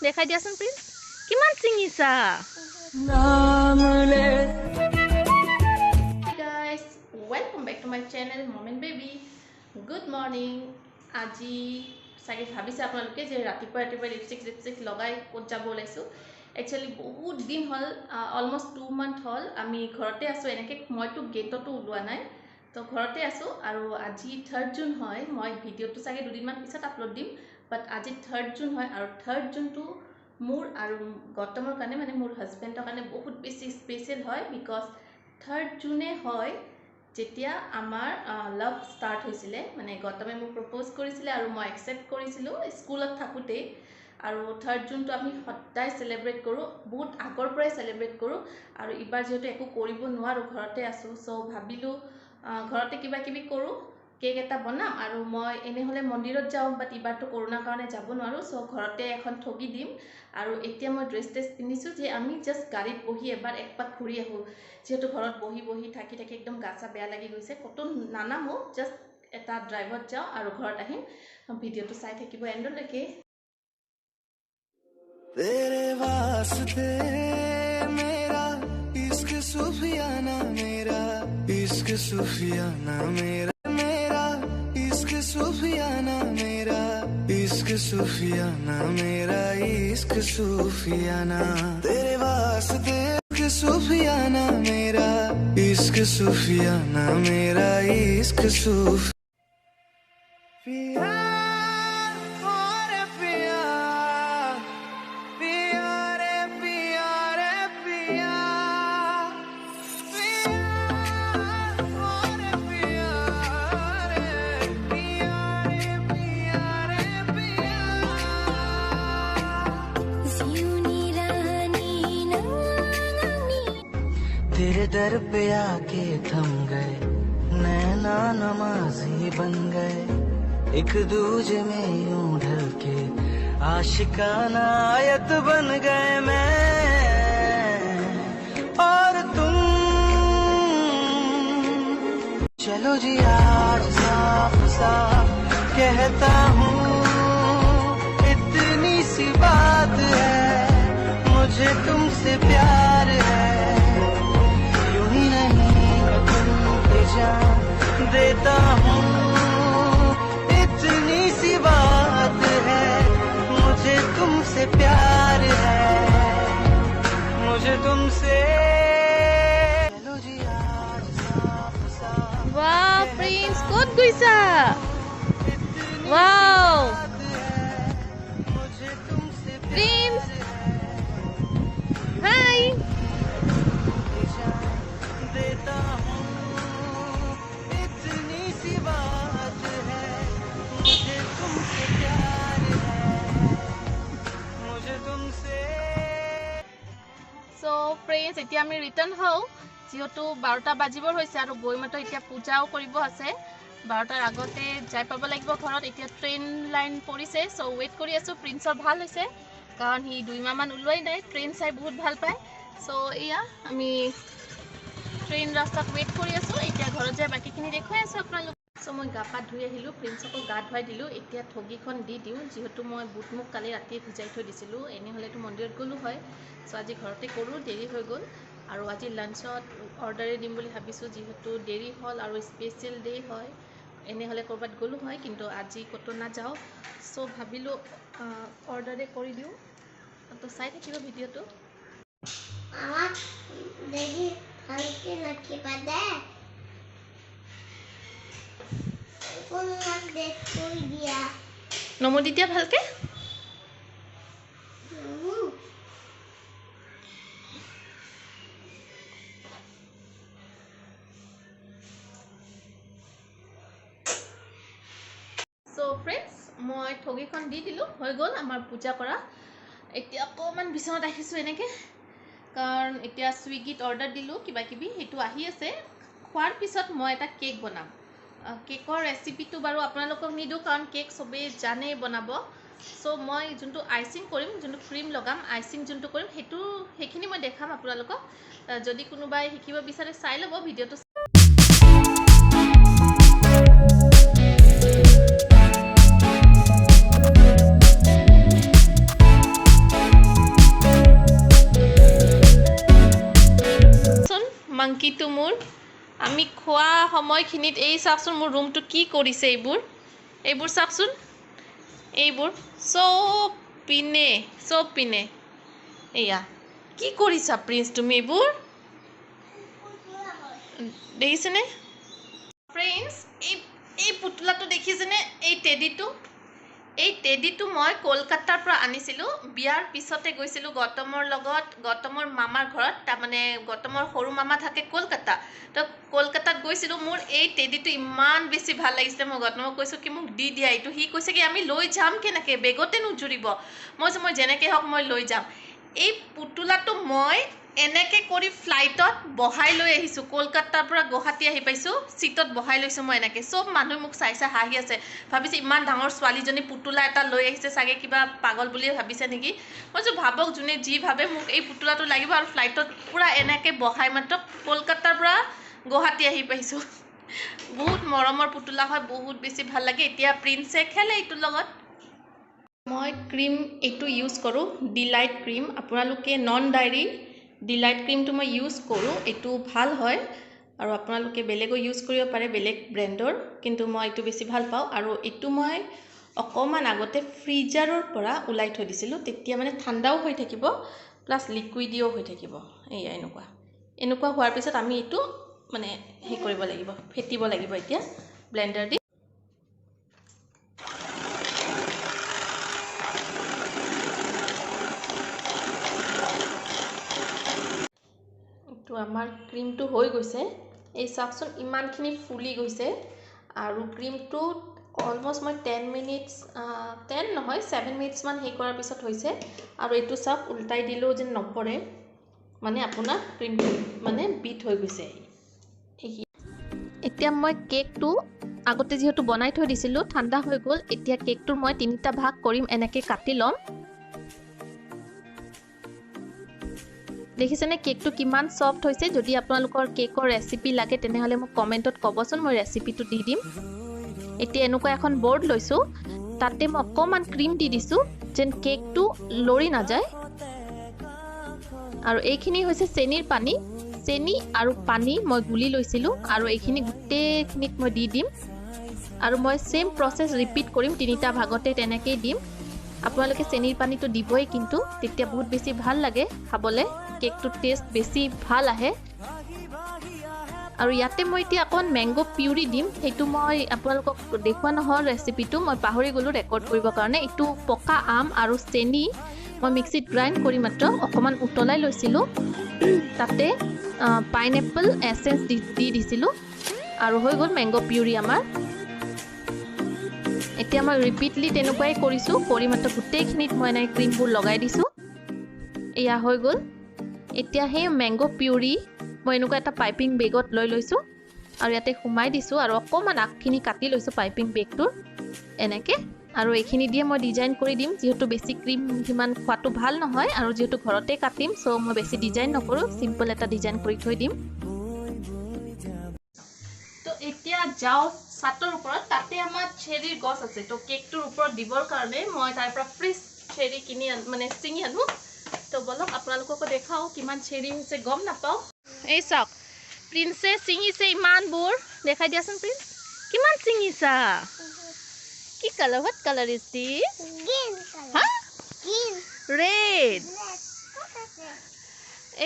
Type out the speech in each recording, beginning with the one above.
দেখাই দিয়াচোন প্ৰিন্স কিমান চিঙিছা guys welcome back to my channel mom and baby good morning আজি সাগে ভাবিছে আপোনালোকে যে ৰাতিপুৱা লিপষ্টিক লগাই ক'ত যাব ওলাইছো একচুয়ালি বহুত দিন হল অলমোস্ট 2 মান্থ হল আমি ঘৰতে আছো এনেকে মইতো গেটতো ওলোৱা নাই তো ঘৰতে আছো আৰু আজি 3rd জুন হয় মই ভিডিওটো সাগে দুদিন মান পিছত আপলোড দিম বাট আজি 3rd জুন হয় আৰু 3rd জুনটো মোৰ আৰু গৌতমৰ কাৰণে মানে মোৰ হাজবেণ্ডৰ কাৰণে বহুত বেছি স্পেশাল হয় বিকজ 3rd জুনে হয় যেতিয়া আমাৰ লাভ ষ্টাৰ্ট হৈছিল মানে গৌতমে মোক প্ৰপ'জ কৰিছিল আৰু মই একসেপ্ট কৰিছিলো স্কুলত থাকোতে আৰু 3rd জুনটো আমি সদায় সেলিব্ৰেট কৰো বহুত আগৰ পৰাই সেলিব্ৰেট কৰো আৰু ইবাৰ যেটো একো কৰিব নোৱাৰো ঘৰতে আছো সো ভাবিলো ঘৰতে কিবা কিবি কৰো কেক এটা বনাম আৰু মই এনে হলে মন্দিৰত যাও বাট ইবাৰটো কৰোনা কাৰণে যাব নোৱাৰো সো ঘৰতে এখন ঠগি দিম আৰু এতিয়া মই ড্ৰেছ পিন্ধিছো যে আমি জাস্ট গাড়ীত বহি এবাৰ একপাক ঘূৰি আহো যেহেতু ঘৰত বহি থাকি একদম গাছা বেয়া লাগি গৈছে কত নানামো জাস্ট এটা ড্ৰাইভত যাও আৰু ঘৰত আহিম ভিডিওটো চাই থাকিব এন্ডলৈকে तेरे वास्ते मेरा इश्क सुफियाना मेरा इश्क सुफियाना मेरा मेरा इश्क सुफियाना मेरा इश्क सुफियाना मेरा इश्क सुफियाना तेरे वास्ते इश्क सुफियाना मेरा इश्क सुफियाना मेरा इश्क सुफियाना तेरे दर पे आके थम गए नैना नमाज़ी बन गए एक दूजे में यूं ढल के आशिकाना आयत बन गए मैं और तुम चलो जी आज साफ साफ कहता हूँ इतनी सी बात है मुझे तुमसे प्यार है देता हूँ इतनी सी बात है मुझे तुमसे प्यार है मुझे तुमसे चलो जी आज साफ साफ वाव प्रिन्स ক'ত গৈছা वाव मुझे तुमसे प्रिन्स हाय देता हूँ इतनी सी बात है मुझे तुमसे प्यार है मुझे तुमसे सो फ्रेंड्स এতিয়া আমি ৰিটাৰ্ণ হও যেহেতু 12টা বাজিবৰ হৈছে আৰু গৈ মাত্ৰ এতিয়া পূজাও কৰিব আছে 12টাৰ আগতে যাই পাব লাগিব ঘৰত এতিয়া ট্ৰেইন লাইন পৰিছে সো ওয়েট কৰি আছো প্ৰিন্সৰ ভাল হৈছে কাৰণ হি 2 মাহ মান উলাই নাই ট্ৰেইন চাই বহুত ভাল পায় সো এয়া আমি ট্ৰেইন ৰাস্তাত ওয়েট কৰি আছো এতিয়া ঘৰত যাই বাকিখিনি দেখুৱাই আছো আপোনালোক সো মই গাপা ধুই আহিলো প্ৰিন্সকো গা ধুৱাই দিলো এতিয়া ঠগিখন দি দিও যেহেতু মই বুটমুক কালি ৰাতি ভিজাই থৈ দিছিলো এনে হলেতো মন্দিৰত গলো হয় সো আজি ঘৰতে কৰো দেৰি হৈ গল আৰু আজি লাঞ্চত অৰ্ডাৰে দিম বুলি ভাবিছো যেহেতু দেৰি হল আৰু স্পেশাল ডে হয় এনে হলে কৰবাত গলো হয় কিন্তু আজি কত না যাও সো ভাবিলো অৰ্ডাৰে কৰি দিও তো চাই থাকিব ভিডিওটো আমার দেখি হালকে নাকি পাদে কোন নাক দেখ কই দিয়া নমো দিতিয়া ভালকে সো ফ্রেন্ডস মই ঠগিখন দি দিলো হৈ গল আমাৰ পূজা কৰা এতিয়া অকমান বিছনাত আহিছো এনেকে কাৰণ এতিয়া সুইগিত অৰ্ডাৰ দিলো কিবা কিবি হেতু আহি আছে খোৱাৰ পিছত মই এটা কেক বনাম কেকৰ ৰেচিপিটো বাৰু আপোনালোকক নিদো কাৰণ কেক সবে জানে বনাব সো মই যোনটো আইসিং কৰিম যোনটো ক্ৰীম লগাম আইসিং যোনটো কৰিম হেতু হেখিনি মই দেখাম আপোনালোকক যদি কোনোবাই শিকিব বিচাৰে চাই লব ভিডিওটো মাংকিটো মোৰ আমি খোৱা সময়খিনিত এই চাওকচোন মোৰ ৰুমটো কি কৰিছে এইবোৰ চাওকচোন এইবোৰ চব পিনে এয়া কি কৰিছা প্ৰিন্স তুমি এইবোৰ দেখিছেনে ফ্ৰেণ্ডছ এই পুতলাটো দেখিছেনে এই টেডিটো মই কলকাতাৰ পৰা আনিছিলোঁ বিয়াৰ পিছতে গৈছিলোঁ গৌতমৰ মামাৰ ঘৰত তাৰমানে গৌতমৰ সৰু মামা থাকে কলকাতা তো কলকাতাত গৈছিলোঁ মোৰ এই টেডিটো ইমান বেছি ভাল লাগিছিলে মই গৌতমক কৈছোঁ কি মোক দি দিয়া এইটো সি কৈছে কি আমি লৈ যাম কেনেকৈ বেগতে নুজুৰিব মই যেনেকৈ হওক মই লৈ যাম এই পুতলাটো মই এনেকৈ কৰি ফ্লাইটত বহাই লৈ আহিছোঁ কলকাতাৰ পৰা গুৱাহাটী আহি পাইছোঁ চিটত বহাই লৈছোঁ মই এনেকৈ চব মানুহে মোক চাই হাঁহি আছে ভাবিছে ইমান ডাঙৰ ছোৱালীজনী পুতলা এটা লৈ আহিছে চাগে কিবা পাগল বুলিয়ে ভাবিছে নেকি মই ভাবক যোনে যি ভাবে মোক এই পুতলাটো লাগিব আৰু ফ্লাইটত পূৰা এনেকৈ বহাই মাত্ৰ কলকাতাৰ পৰা গুৱাহাটী আহি পাইছোঁ বহুত মৰমৰ পুতলা হয় বহুত বেছি ভাল লাগে এতিয়া প্ৰিন্সে খেলে এইটোৰ লগত মই ক্ৰীম এইটো ইউজ কৰোঁ ডিলাইট ক্ৰীম আপোনালোকে নন ডায়েৰী ডিলাইট ক্ৰীমটো মই ইউজ কৰোঁ এইটো ভাল হয় আৰু আপোনালোকে বেলেগো ইউজ কৰিব পাৰে বেলেগ ব্ৰেণ্ডৰ কিন্তু মই এইটো বেছি ভাল পাওঁ আৰু এইটো মই অকণমান আগতে ফ্ৰিজাৰৰ পৰা ওলাই থৈ দিছিলোঁ তেতিয়া মানে ঠাণ্ডাও হৈ থাকিব প্লাছ লিকুইডিও হৈ থাকিব এয়া এনেকুৱা হোৱাৰ পিছত আমি এইটো মানে হেৰি কৰিব লাগিব ফেটিব লাগিব এতিয়া ব্লেণ্ডাৰ দি তো আমাৰ ক্ৰীমটো হৈ গৈছে এই চাওকচোন ইমানখিনি ফুলি গৈছে আৰু ক্ৰীমটো অলমষ্ট মই 10 মিনিটছ 10 নহয় 7 মিনিটছমান হেৰি কৰাৰ পিছত হৈছে আৰু এইটো চাওক উল্টাই দিলেও যেন নপৰে মানে আপোনাৰ ক্ৰীমটো মানে বিট হৈ গৈছে এতিয়া মই কেকটো আগতে যিহেতু বনাই থৈ দিছিলোঁ ঠাণ্ডা হৈ গ'ল এতিয়া কেকটোৰ মই 3টা ভাগ কৰিম এনেকৈ কাটি ল'ম দেখিছেনে কেকটো কিমান সফট হৈছে যদি আপোনালোকৰ কেকৰ ৰেচিপি লাগে তেনেহলে মোক কমেন্টত ক'বচোন মই ৰেচিপিটো দি দিম এতিয়া এনেকুৱা এখন বৰ্ড লৈছো তাতে মই অকমান ক্ৰীম দি দিছো যেন কেকটো লৰি না যায় আৰু এইখিনি হৈছে চেনি আৰু পানী মই গুলি লৈছিলো আৰু এইখিনি গুটেখিনিত মই দি দিম আৰু মই সেম প্ৰসেস ৰিপিট কৰিম 3টা ভাগতে তেনেকৈ দিম আপোনালোকে চেনিৰ পানীটো দিবই কিন্তু তেতিয়া বহুত বেছি ভাল লাগে খাবলে কেকটো টেষ্ট বেছি ভাল আহে আৰু ইয়াতে মই এতিয়া অকণ মেংগো পিউৰি দিম সেইটো মই আপোনালোকক দেখুৱা নহল ৰেচিপিটো মই পাহৰি গলো ৰেকৰ্ড কৰিবৰ কাৰণে এইটো পকা আম আৰু চেনি মই মিক্সিত গ্ৰাইণ্ড কৰি মাত্ৰ অকমান উতলাই লৈছিলো তাতে পাইনএপল এসেন্স দি দিছিলো আৰু হৈ গ'ল মেংগো পিউৰি আমাৰ এতিয়া মই ৰিপিটলি তেনেকুৱাই কৰিছো কৰি মাত্ৰ গুটেইখিনিত মই নাই ক্ৰীমবোৰ লগাই দিছো এয়া হৈ গ'ল এতিয়া হে মেংগো পিউৰি মই এনেকুৱা এটা পাইপিং বেগত লৈ লৈছো আৰু ইয়াতে খুমাই দিছো আৰু অকমান আগখিনি কাটি লৈছো পাইপিং বেগটোৰ এনেকে আৰু এইখিনি দিয়ে মই ডিজাইন কৰি দিম যেহেতু বেছি ক্ৰীম হিমান খোৱাটো ভাল নহয় আৰু যেহেতু ঘৰতে কাটিম সো মই বেছি ডিজাইন নকৰো সিম্পল এটা ডিজাইন কৰি থৈ দিম তো এতিয়া যাও সাতৰ ওপৰত তাতে আমাৰ চেৰিৰ গছ আছে তো কেকটোৰ ওপৰত দিবৰ কাৰণে মই তাৰ পৰা ফ্ৰেছ চেৰি কিনি মানে চিঙি আনো তো বলক আপোনালোকক দেখাও কিমান চেৰি হৈছে গম নাপাও এই চাওক প্ৰিন্সে চিঙিছে ইমানবোৰ দেখাই দিয়াচোন প্ৰিন্স কিমান চিঙিছা কি colour what color is this Green color. Huh? Green. Red.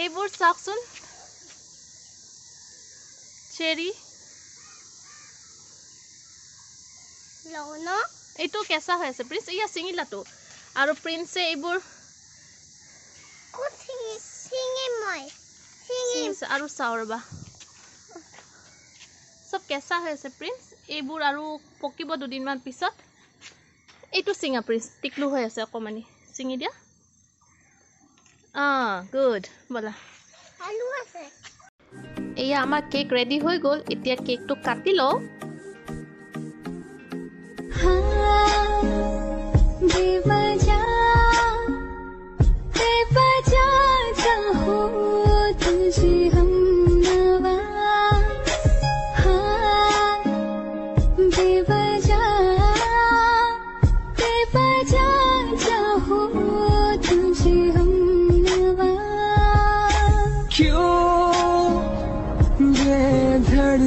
এইবোৰ চাওকচোন চেৰি Lono. এইটো কেঁচা হৈ আছে প্ৰিন্স ইয়া চিঙিলাটো আৰু প্ৰিন্সে এইবোৰ চিঙিছে আৰু চাওৰবা সব কেঁচা হৈ আছে প্ৰিন্স এইবোৰ আৰু পকিব দুদিনমান পিছত এইটো চিঙা প্ৰিন্স টিকলু হৈ আছে অকমানি চিঙি দিয়া গুড বলা আলু আছে এয়া আমাৰ কেক ৰেডি হৈ গ'ল এতিয়া কেকটো কাটি লও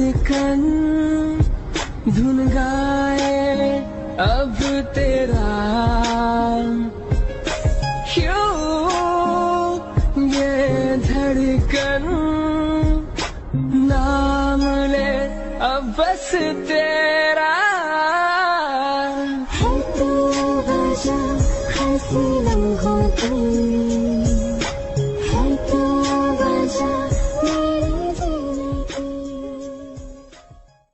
धड़कन धुन गाए अब तेरा क्यों ये धड़कन नाम ले अब बस तेरा है तू वजह हंसी लम्हों की